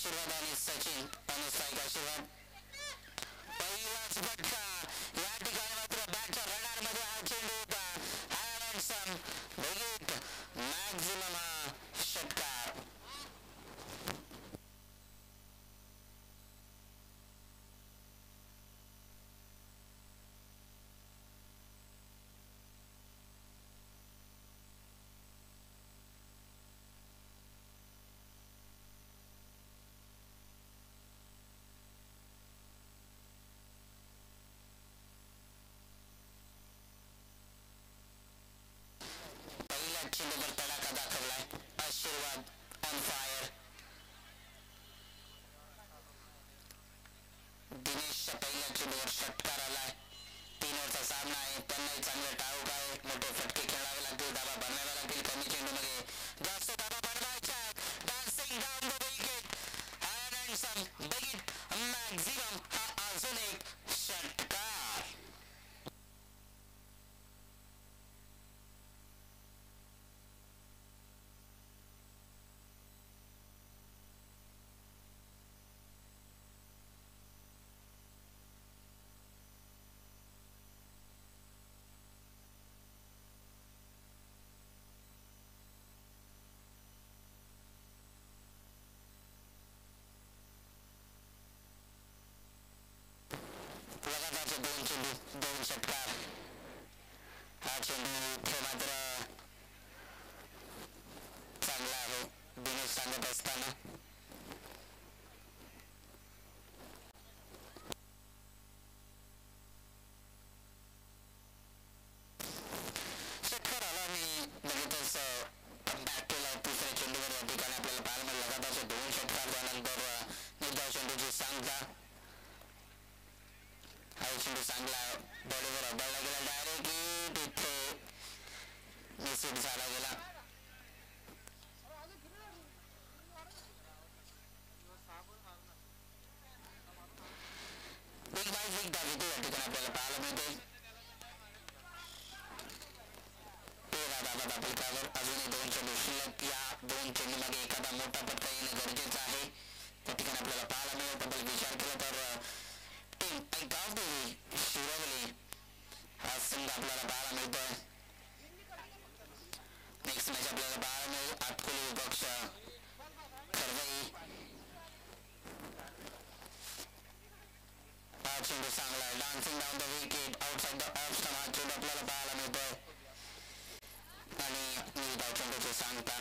आशीर्वाद आणि सचिन अनुसाईक आशीर्वाद. पहिलाच फटका या ठिकाणी मात्र बॅटच्या रडार मध्ये हा चेंडू होता. हॅन्डसम विकेट मॅक्झिमम षटकार. चेंडूवर तडाखा दाखवलाय. आशीर्वाद ऑन फायर. दिनेशच्या पहिल्या चेंडूवर षटकार आलाय. 3 ओव्हरचा सामना आहे. त्यांनाही चांगलं ठाऊक आहे. मोठे फटके खेळावे लागतील, धाबा बनवावे लागतील. कमी चेंडूमध्ये जास्त धाबा बनवायच्या. Dancing down the wicket. Handsome wicket maximum हा अजून एक षटकार. लगातारचे 2 चेंडू 2 षटकार. हा चेंडू इथे मात्र चांगला आहे. दिनेश सांगत असताना षटकार आला आणि लगेचच बॅक केला. तिसऱ्या चेंडूवर या ठिकाणी आपल्याला पाहायला मिळालं. लगातारचे 2 षटकार. त्यानंतर निर्धाव चेंडूची सांगता. हा चेंडू चांगला बॉडीवर अडवला गेला. डायरेक्ट तिथे मिसहिट झाला गेला. बिग बाय बिग धाव या ठिकाणी आपल्याला पाहायला मिळते. 13 धाबा धापलकावर. अजूनही 2 चेंडू शिल्लक. या 2 चेंडू मागे एखादा मोठा पटका येणं गरजेचं आहे. त्या ठिकाणी आपल्याला पाहायला मिळेल. तब्बल विचार केला तर टीम ऐकावदेवी शिरवली हा संघ आपल्याला पाहायला मिळतोय. नेक्स्ट मॅच आपल्याला पाहायला मिळेल. आतकोली विपक्ष खरवई. हा चेंडू चांगला आहे. Dancing down the wicket outside the off stump. हा चेंडू आपल्याला पाहायला मिळतोय आणि निर्धाव चेंडूची सांगता.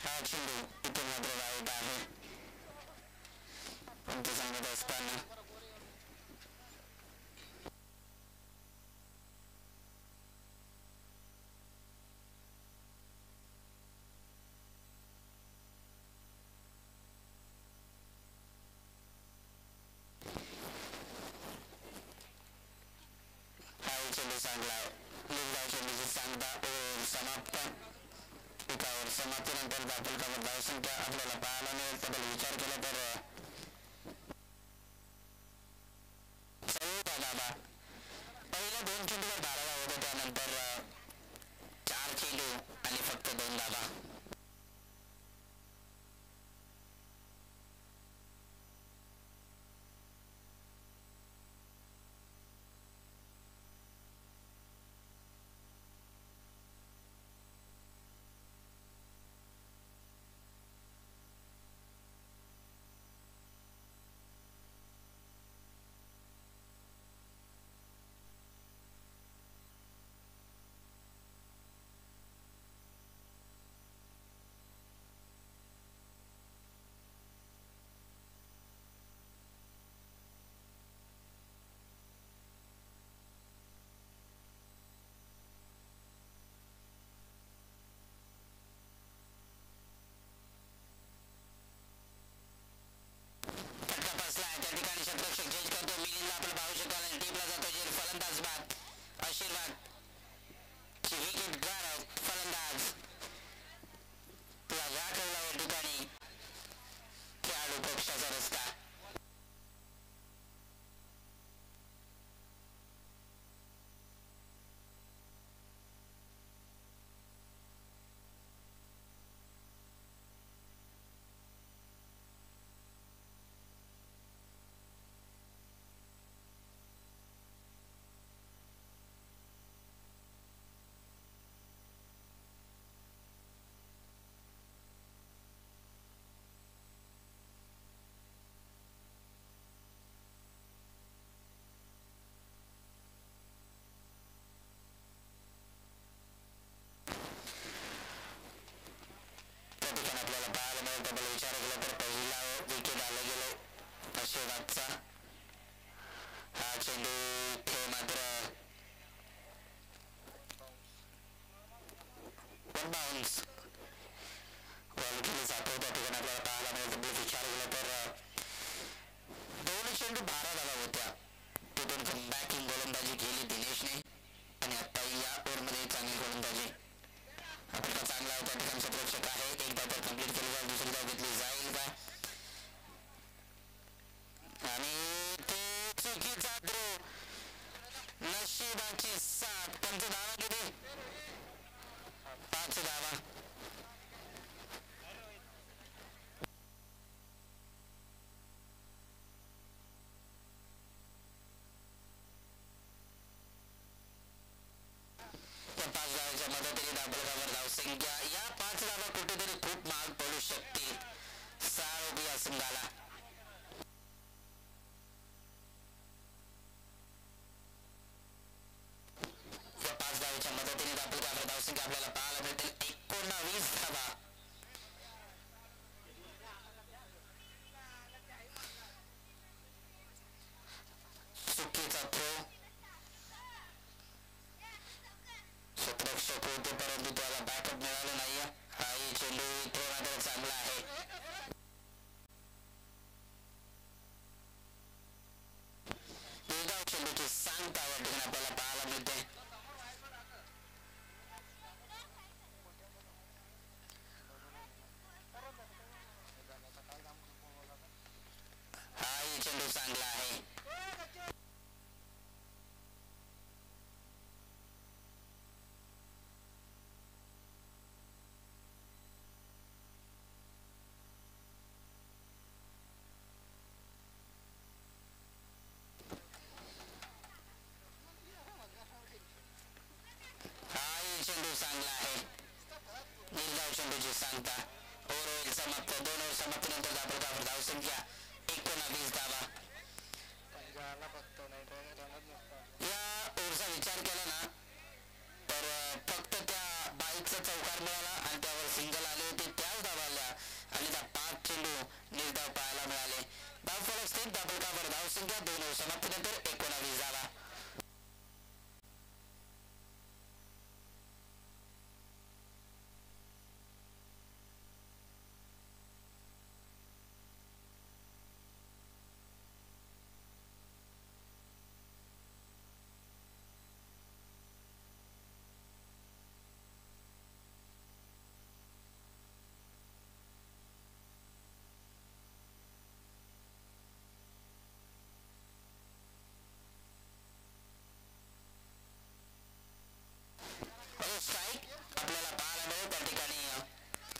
हा चेंडू इथे मात्र राईट आहे. पण ते सांगत असताना हा चेंडू चांगला. निर्धाव चेंडूची सांगता. ओव्हर समाप्त. एकावर समाप्तीनंतर धापलकावर धावसंख्या आपल्याला पाहायला मिळेल. तब्बल विचार केला तर 5चा. हा चेंडू इथे मात्र वन बाउन्स बॉल केली जातो. त्या ठिकाणी आपल्याला पाहायला मिळेल विचार केला तर दोन चेंडू 12 धावा होत्या. तिथून कमबॅकिंग गोलंदाजी केली दिनेशने आणि आता या ओव्हरमध्ये चांगली गोलंदाजी. आपल्याला चांगला आहे. त्या ठिकाणचं प्रेक्षक आहे. एक धाव तर कंप्लीट केली जाईल. दुसरी धाव घेतली जाईल का आणि ते चुकीचा थ्रो. नशिबाची साथ. त्यांचं धावा किती? 5 धावा. या 5 धावाच्या मदतीने धावफलकावर धावसंख्या या 5 धावा कुठेतरी खूप महाग पडू शकतील सारोग या संघाला. या 5 धावाच्या मदतीने धावफलकावर धावसंख्या आपल्याला पाहायला मिळतील 19 धावा. चुकीचा थ्रो. क्षेत्ररक्षक होते परंतु त्याला बॅकअप मिळालं नाही. हाही चेंडू इथे मात्र चांगला आहे. चेंडूची सांगता या ठिकाणी आपल्याला पाहायला मिळते. हाही चेंडू चांगला आहे. चेंडू चांगला आहे. निर्धाव चेंडूची सांगता. ओव्हर होईल समाप्त. 2 ओव्हर समाप्तीनंतर धावफलकावर धावसंख्या 19 धावा. या ओव्हरचा विचार केला ना तर फक्त त्या बाईकचा चौकार मिळाला आणि त्यावर सिंगल आले होते. त्याच धावा आल्या आणि त्या 5 चेंडू निर्धाव पाहायला मिळाले. धावफलक स्थित. धावफलकावर धावसंख्या 2 ओव्हर समाप्तीनंतर 19 धावा. स्ट्राईक आपल्याला पाहायला मिळेल. त्या ठिकाणी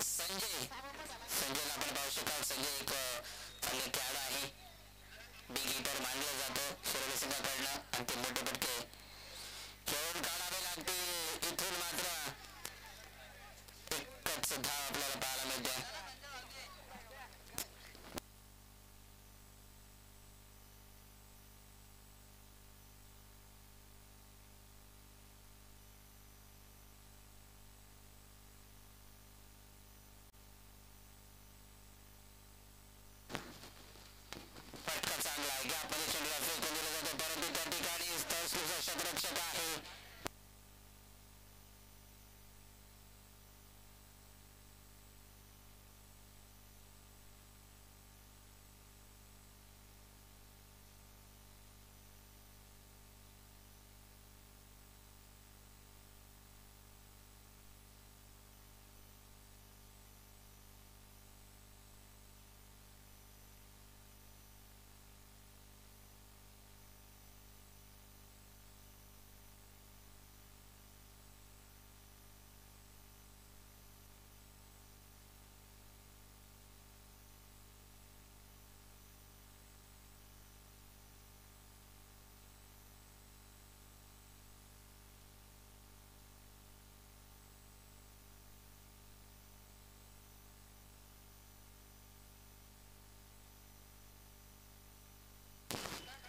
संजयला आपण पाहू शकाल. संजय एक चांगले खेळाडू आहे. बिग हिटर मानलं जातं शिरोली संघाकडनं आणि ते मोठे पटके खेळून काढावे लागतील. इथून मात्र एकच धाव आपल्याला पाहायला मिळते. चांगला आहे. गॅपमध्ये चेंडूला फेकून दिला जातो परंतु त्या ठिकाणी स्थळस्थितीचा क्षेत्ररक्षक आहे.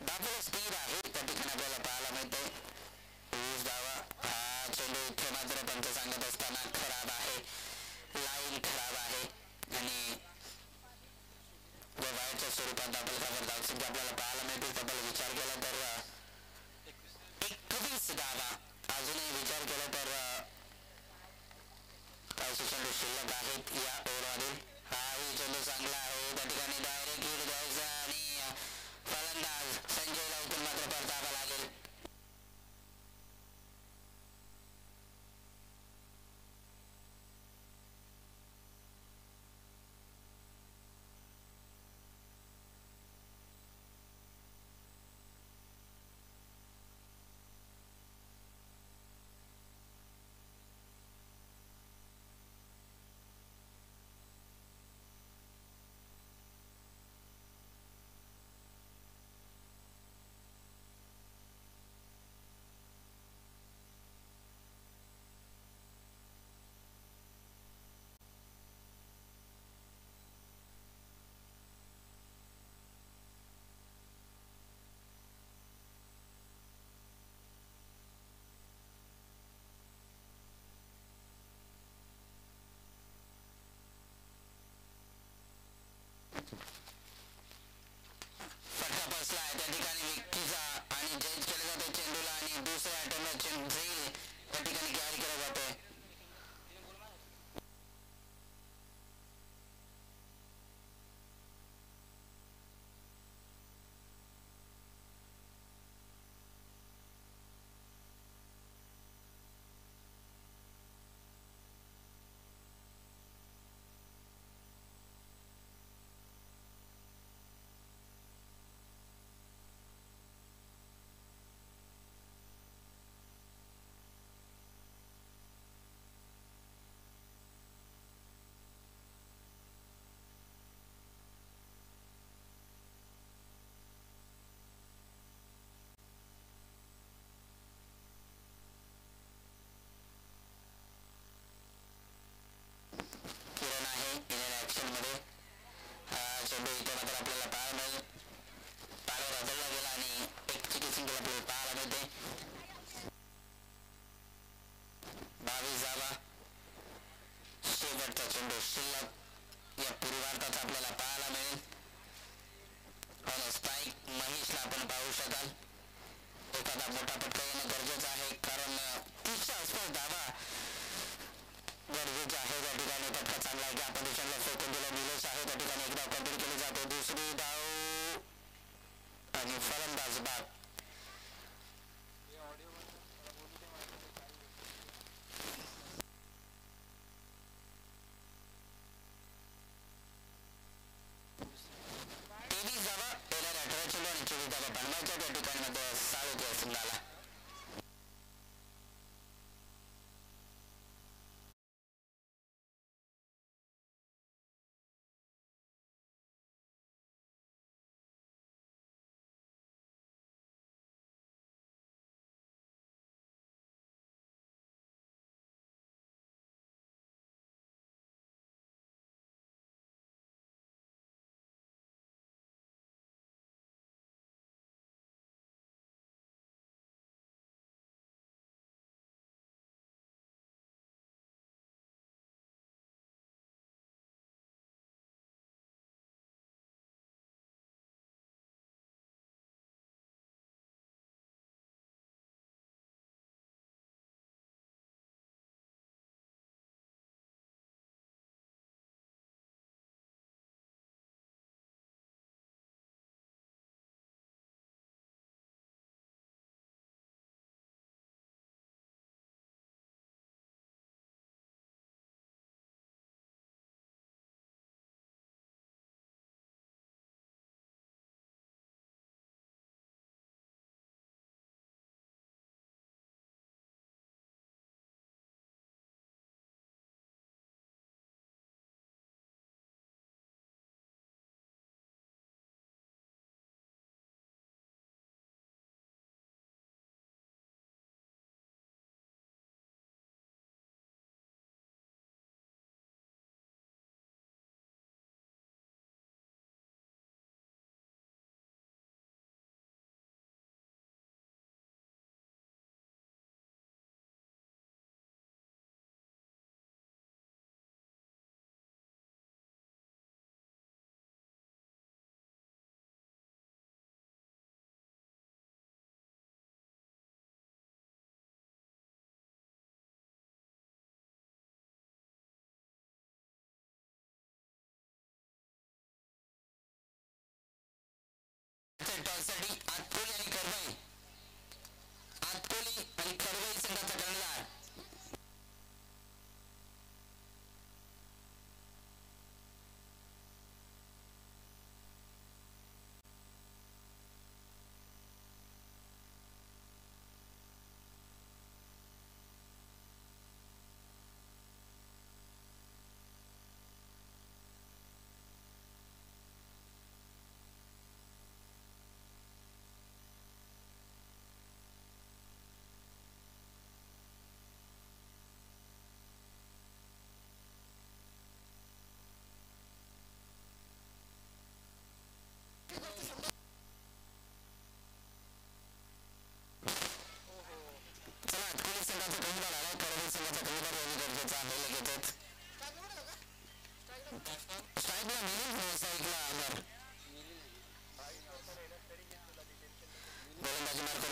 धावफलक स्थिर आहे. त्या ठिकाणी आपल्याला पाहायला मिळते 20 धावा. हा चेंडू इथे मात्र पंच सांगत असताना खराब आहे. लाईन खराब आहे आणि व वाईटच्या स्वरूपात धावफलकावर धावसंख्या आपल्याला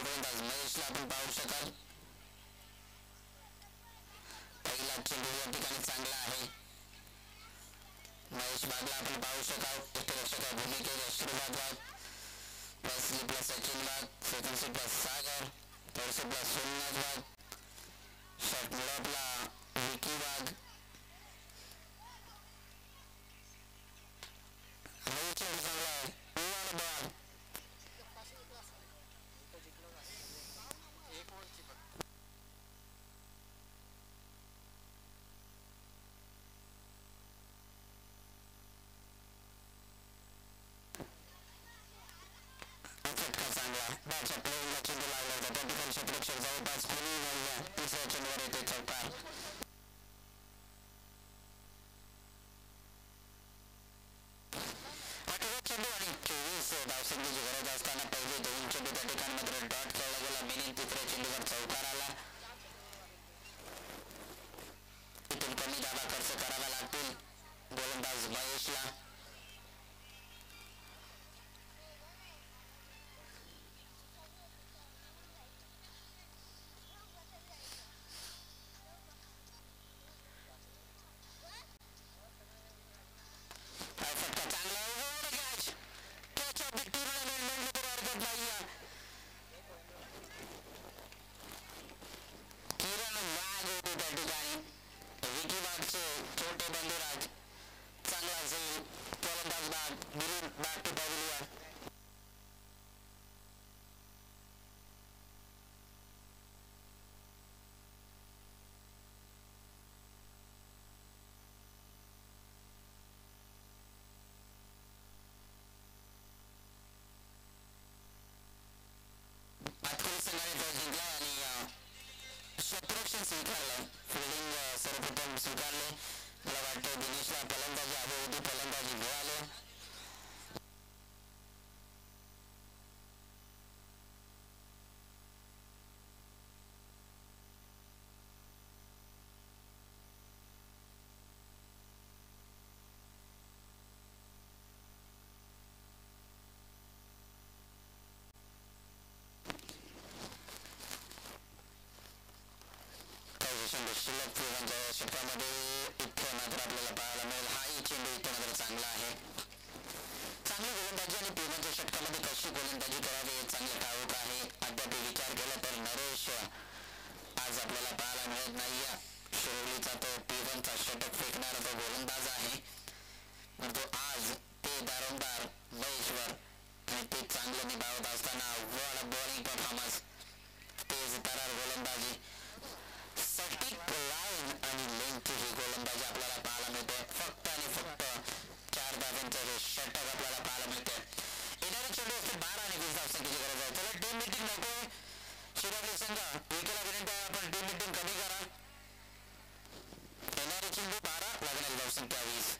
गोलंदाज महेशला आपण पाहू शकाल. पहिला चेंडू या ठिकाणी चांगला आहे. महेश बागला आपण पाहू शकाल. यष्टिरक्षक भूमिकेत आशीर्वाद वाघ, प्लस स्लिपला सचिन वाघ, सेकंड स्लिपला सागर, थर्ड स्लिपला सोमनाथ वाघ, शॉट मिडॉपला विकी वाघ. चेंडू चांगला आहे. बॉल फटका चांगला. बॉलच्या प्लेइंगला चेंडू लागला होता. त्या ठिकाणी क्षेत्ररक्षक जवळपास कोणी नाही. तिसऱ्या चेंडूवर येते चौकार. चेंडू आणि 24 धावसंख्येची गरज असताना पहिले दोन चेंडू त्या ठिकाणी मात्र डॉट खेळला गेला. मेन तिसऱ्या चेंडूवर चौकार आला. इथून कमी धावा खर्च कराव्या लागतील गोलंदाज महेशला. फटका चांगला किरण वाघ होते त्या ठिकाणी. विकी वाघचे छोटे बंधुराज चांगला असेल. गोलंदाज बाग गिरीन बॅक टू पॅव्हिलियन. जिंकला आणि क्षेत्ररक्षण स्वीकारलं. फिल्डिंग सर्वप्रथम स्वीकारले. मला वाटतं दिनेशला फलंदाजी हवी होती, फलंदाजी मिळाली. शिल्लक षटकामध्ये इतकं मात्र आपल्याला पाहायला मिळेल. हाही चेंडू इतकं मात्र चांगला आहे. चांगली गोलंदाजी आणि पिवळ्याच्या षटकामध्ये कशी गोलंदाजी करावी हे चांगले ठाऊक आहे. अद्याप विचार केला तर नरेश आज आपल्याला पाहायला मिळत नाही. शिरोलीचा तो पिवळचा षटक फेकणारा तो गोलंदाज आहे. तो आज ते दारोमदार महेश्वर आणि ते चांगलं निभावत असताना बॉलिंग परफॉर्मन्स, तेज तरार गोलंदाजी, सटीक लाईन आणि लेंथची ही गोलंदाजी आपल्याला पाहायला मिळते. फक्त आणि फक्त 4 धावांचं हे षटक आपल्याला पाहायला मिळते. येणारे चेंडू असते 12 आणि 20 धावसंख्येची गरज आहे. त्याला टीम मिटिंग नकोय. शिरोली संघ एकेला विनंती आहे, आपण टीम मिटिंग कमी करा. येणारे चेंडू 12, लागणारी धावसंख्या 20.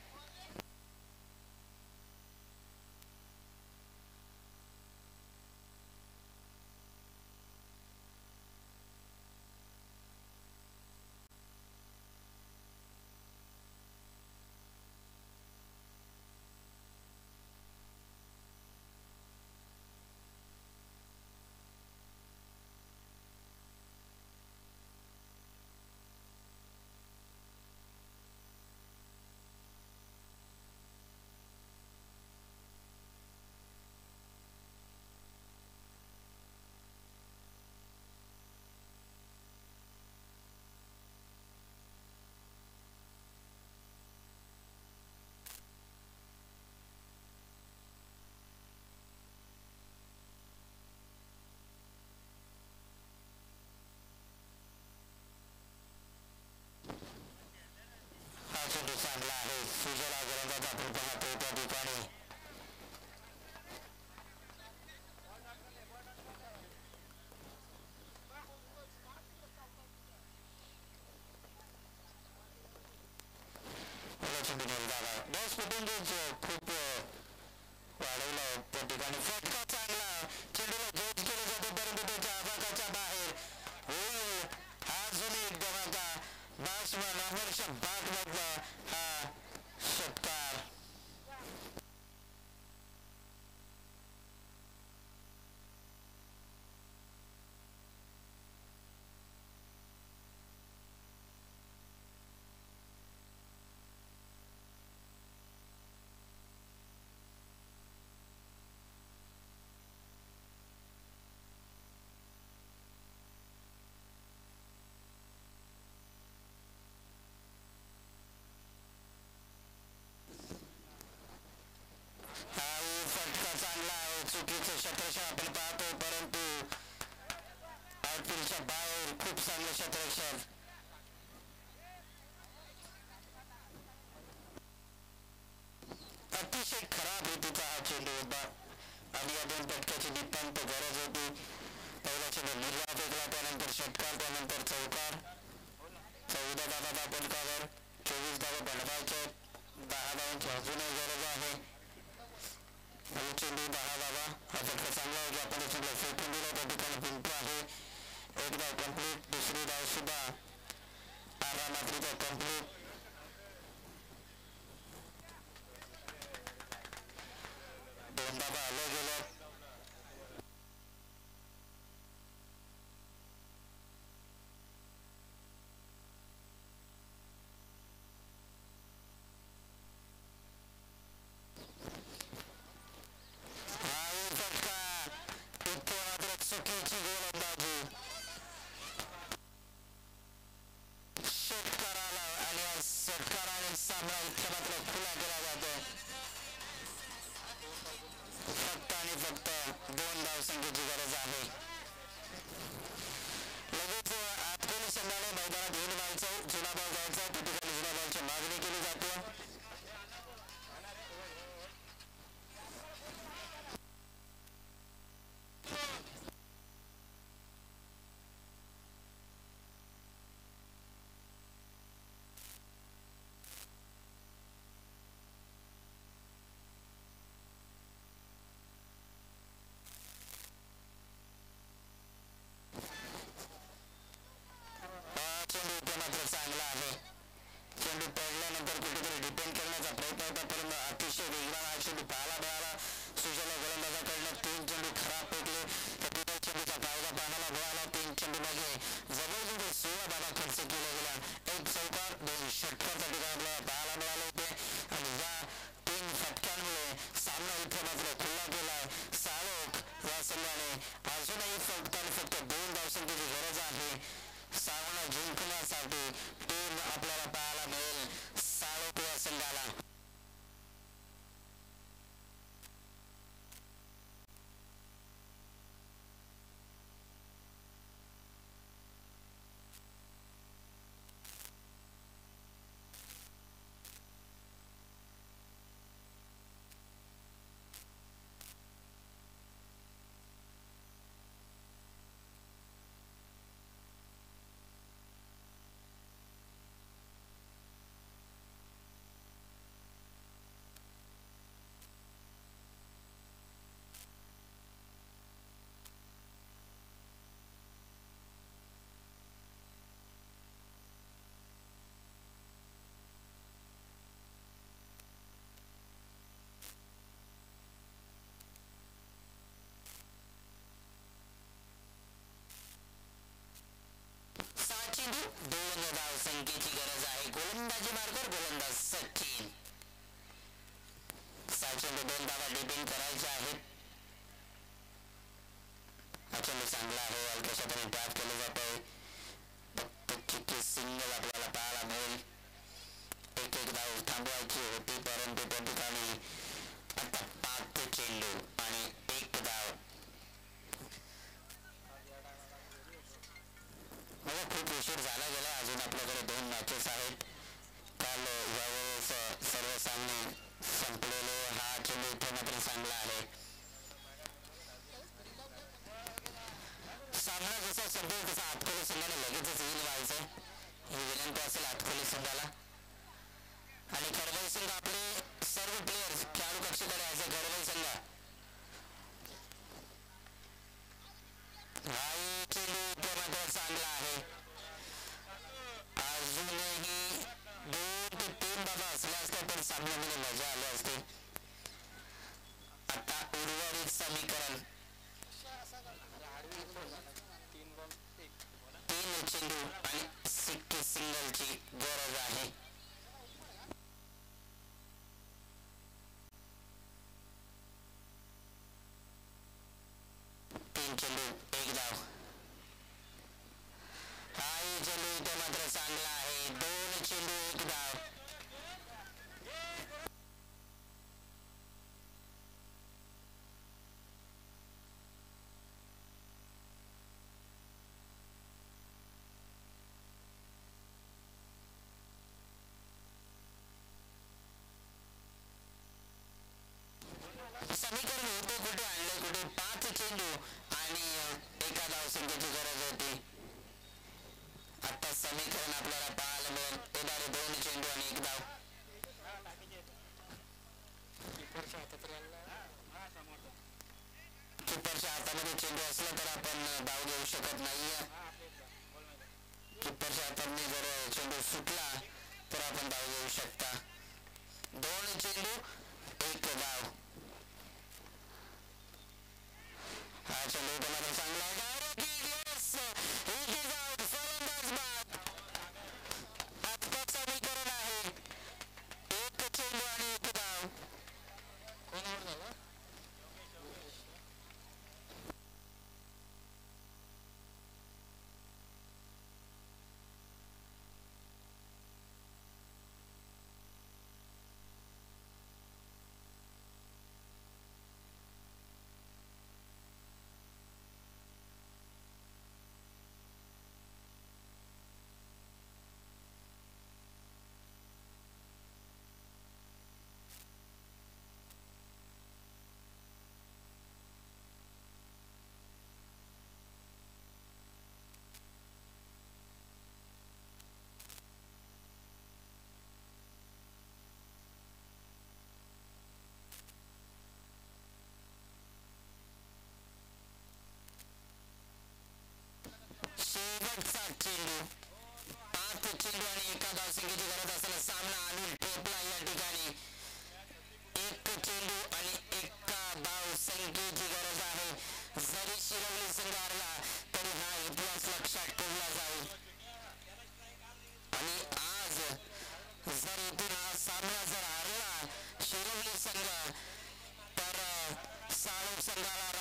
चेंडू चांगला आहे. सुजला गोलंदाज आपण पाहतो त्या ठिकाणी. चेंडू निर्धारा खूप वाढवला त्या ठिकाणी. फटका चांगला. चेंडूला जज केलं जातं परंतु त्याच्या आवाजाच्या बाहेर होईल. हा जुनी एक धमाका. बॅट्समन अमर्ष बागमधला हा षटकार. चुकीचं क्षेत्ररक्षण आपण पाहतो, परंतु आउटफील्डच्या बाहेर खूप चांगलं क्षेत्ररक्षण. अतिशय खराब रीतीचा हा चेंडू होता आणि या दोन फटक्याची नितांत गरज होती. पहिला चेंडू निर्धाव फेकला, त्यानंतर षटकार, त्यानंतर चौकार. 14 धावा फलकावर, 24 धावा बनवायच्या. 10 धावांची अजूनही गरज आहे. चेंडू 10 धावा. हा फटका चांगला आहे की आपण चेंडू फेकून दिला, त्या ठिकाणी पिंटू आहे. एक धाव कंप्लीट. दुसरी धाव सुद्धा आरामातरीत्या कंप्लीट. दोन धावा आल्या गेल्या. चुकीची गोलंदाजी षटकाराला आणि षटकाराने सामना इतका मात्र खुला केला जातो. फक्त आणि फक्त 2 धावसंख्येची गरज आहे. लगेच आतकोली संघाने मैदानात येऊन व्हायचं, जुना बॉल जायचा, त्या ठिकाणी जुना बॉलची मागणी केली जाते. मात्र चांगला आहे. चेंडू पडल्यानंतर कुठेतरी डिपेंड करण्याचा प्रयत्न होता, परंतु अतिशय वेगवान हा चेंडू पाहायला मिळाला. सुजला गोलंदाजाकडनं 3 चेंडू खराब फेकले. तर चेंडूचा फायदा पाहायला मिळाला. 3 चेंडू मागे जवळजवळ 16 धावा खर्च केला गेला. 1 चौकार, 2 षटकार त्या ठिकाणी आपल्याला पाहायला मिळाले होते आणि या 3 फटक्यांमुळे सामना इथे मात्र खुला गेलाय. साळोख या संघाने अजूनही फक्त आणि फक्त 2 धावसंख्येची गरज आहे. सामना जिंकण्यासाठी टीम आपल्याला पाहायला मिळेल साळोख या संघाला. दोन धावसंख्येची गरज आहे. गोलंदाजी मार्गावर गोलंदाज सचिन. 6 चेंडू 2 धावा डिपेंड करायच्या आहेत. हा चेंडू चांगला आहे. हलक्याशा तरी टॅप केलं जात आहे. चिक्की सिंगल आपल्याला पाहायला मिळेल. एक धाव थांबवायची होती, परंतु त्या ठिकाणी आता 5 चेंडू आणि 1 धाव. मला खूप उशीर झाला गेला. अजून आपल्याकडे 2 मॅचेस आहेत. काल यावेळेस सर्व सामने संपलेले. हा चेंडू इथे मात्र चांगला आहे. सामना जसा संपेल तसा आतखोली संघाने लगेचच येईल व्हायचं, ही विनंती असेल आतखोली संघाला. आणि खरबई संघ आपले सर्व प्लेयर्स खेळाडू कक्षेकडे आहे. खरबई संघ हाही चेंडू इथे मात्र चांगला आहे. अजूनही 2 ते 3 धावा असल्या असत्या तर सामन्यामध्ये मजा आली असते. आता उर्वरित समीकरण 3 चेंडू आणि सिक्की सिंगलची गरज आहे. 3 चेंडू 1 धाव. हाही चेंडू इथे मात्र चांगला आहे. 2 चेंडू 1 धाव. चेंडू आणि एका धावसंख्येची गरज होती. आता समीकरण आपल्याला पाहायला मिळेल. येणारे 2 चेंडू आणि 1 धाव. किपरच्या हातामध्ये चेंडू असला तर आपण धाव घेऊ शकत नाहीये. किपरच्या हाताने जर चेंडू सुटला तर आपण धाव घेऊ शकता. 2 चेंडू 1 धाव. हा चेंडू कोणाला चांगला आहे. समीकरण आहे 1 चेंडू आणि 1 धाव. कोणावर झाला. शेवटचा चेंडू. 5 चेंडू आणि एका धावसंख्येची गरज असताना सामना आणून ठेपला या ठिकाणी. 1 चेंडू आणि 1 धावसंख्येची गरज आहे. जरी शिरवली संघ हारला तरी हा इतिहास लक्षात ठेवला जाईल. आणि आज जर इथून हा सामना जर हारला शिरवली संघ तर साळोख संघाला